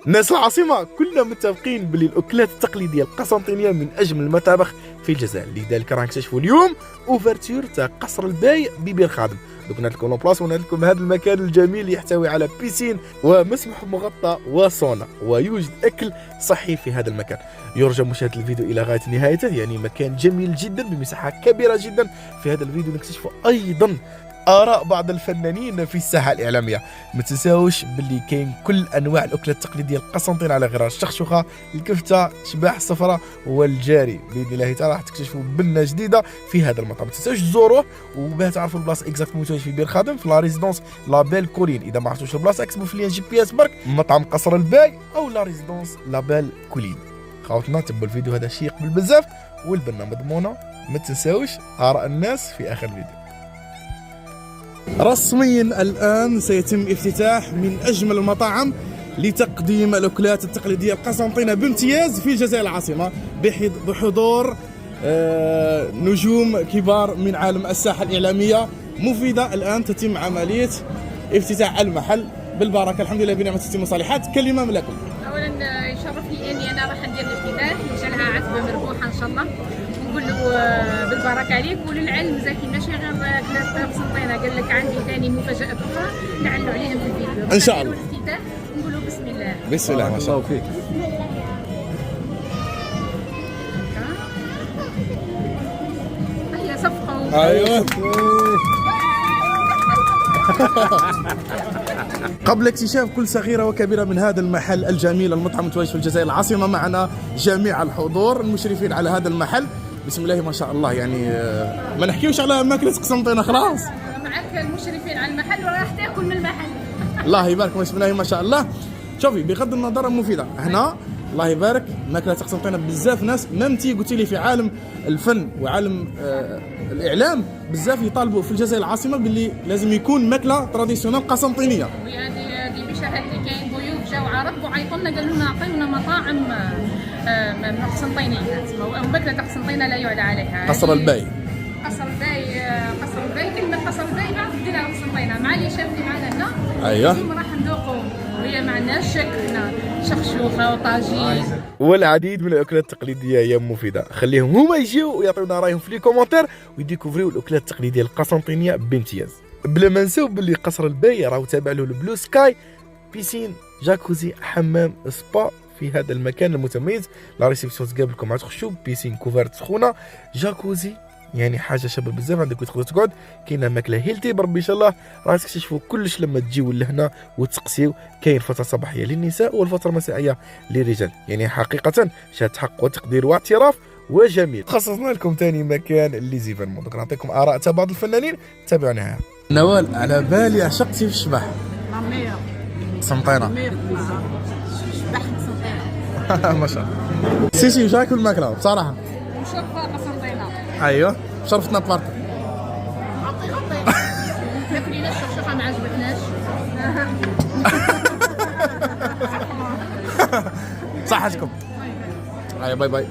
ناس العاصمة كلنا متفقين باللي الأكلات التقليدية القسنطينية من أجمل المطابخ في الجزائر، لذلك راح نكتشفوا اليوم اوفرتور تاع قصر الباي ببير خادم. دوك نعطيكم لوبلاص ونعطيكم هذا المكان الجميل يحتوي على بيسين ومسبح مغطى وصونا، ويوجد أكل صحي في هذا المكان. يرجى مشاهدة الفيديو إلى غاية نهايته، يعني مكان جميل جدا بمساحة كبيرة جدا. في هذا الفيديو نكتشف أيضا آراء بعض الفنانين في الساحة الإعلامية. ما تنساوش باللي كاين كل أنواع الأكلات التقليدية القسنطينية على غرار الشخشوخة، الكفتة، شباح الصفراء والجاري. بإذن الله تعالى راح تكتشفوا بنة جديدة في هذا المطعم. ما تنساوش تزوروه، وباه تعرفوا البلاصة اكزاكتومون في بير خادم في لا ريزيدونس لا بيل كولين. إذا ما عرفتوش البلاصة اكتبوا في لين GPS برك مطعم قصر الباي أو لا ريزيدونس لا بيل كولين. خاوتنا تبوا الفيديو هذا شيق بزاف والبنة مضمونة. ما تنساوش آراء الناس في آخر الفيديو. رسميا الآن سيتم افتتاح من أجمل المطاعم لتقديم الأكلات التقليدية القسنطينية بامتياز في الجزائر العاصمة، بحضور نجوم كبار من عالم الساحة الإعلامية. مفيدة الآن تتم عملية افتتاح المحل بالبركة، الحمد لله بنعمة تتم الصالحات. كلمة لكم. أولا يشرفني أني أنا راح ندير الافتتاح، يجعلها عتبة مربوحة إن شاء الله، ونقول له بالبركة عليك. وللعلم زكي ماشي غير أكلات قسنطينة، قال لك عندي ثاني مفاجأة أخرى نعلنوا عليها في الفيديو إن شاء الله. الافتتاح نقولوا بسم الله. بسم الله ما شاء الله فيك. هيا صفقة. ايوه. قبل اكتشاف كل صغيرة وكبيرة من هذا المحل الجميل المطعم المتواجد في الجزائر العاصمة، معنا جميع الحضور المشرفين على هذا المحل. بسم الله ما شاء الله، يعني ما نحكيوش على ماكلة قسنطينة خلاص. معك المشرفين على المحل وراح تاكل من المحل. الله يبارك، بسم الله ما شاء الله. شوفي بغض النظر مفيدة، هنا الله يبارك ماكلة قسنطينة بزاف ناس ممتي قلت لي في عالم الفن وعالم الإعلام بزاف يطالبوا في الجزائر العاصمة باللي لازم يكون ماكلة تراديسيونال قسنطينية. هذه بشهادتي كاين ضيوف جاو عرب وعيطوا لنا قالوا لنا عطيونا مطاعم قسنطينية، ماكلة قسنطينة لا يعلى عليها. قصر الباي. قصر الباي كلمة قصر الباي بعد ديرها قسنطينة. مع اللي شافني معنا هنا ايوه اليوم راح نذوقوا، وهي ما عندناش شك هنا شخشوخة وطاجين والعديد من الاكلات التقليديه يا مفيده. خليهم هما يجيو ويعطيونا رايهم في لي كومونتير ويديكوفريو الاكلات التقليديه القسنطينيه بامتياز. بلا ما نساو باللي قصر الباي راهو تابع له البلو سكاي، بيسين، جاكوزي، حمام، سبا في هذا المكان المتميز. لا ريسبسيون تقابلكم مع تخشوا بيسين كوفرت سخونه، جاكوزي، يعني حاجه شابه بزاف. عندك تقدر تقعد، كاينه ماكله هيلتي بربي ان شاء الله راح تكتشفوا كلش لما تجيو لهنا وتسقسيو. كاين فتره صباحيه للنساء والفتره المسائيه للرجال، يعني حقيقه شهاده حق وتقدير واعتراف وجميل. خصصنا لكم ثاني مكان اللي زيفرمون، دوك نعطيكم اراء تاع بعض الفنانين تابعوناها. نوال على بالي عشقتي في الشبح. مامير قسنطينه. شبح قسنطينة ما شاء الله. سيسي وش رايك في الماكله بصراحه؟ مشرفة قسنطينة. ايوه شرفتنا تبارك. غطي ما كليناش الشخشوخة ما عجبتناش. صحتكم. ايوه باي باي.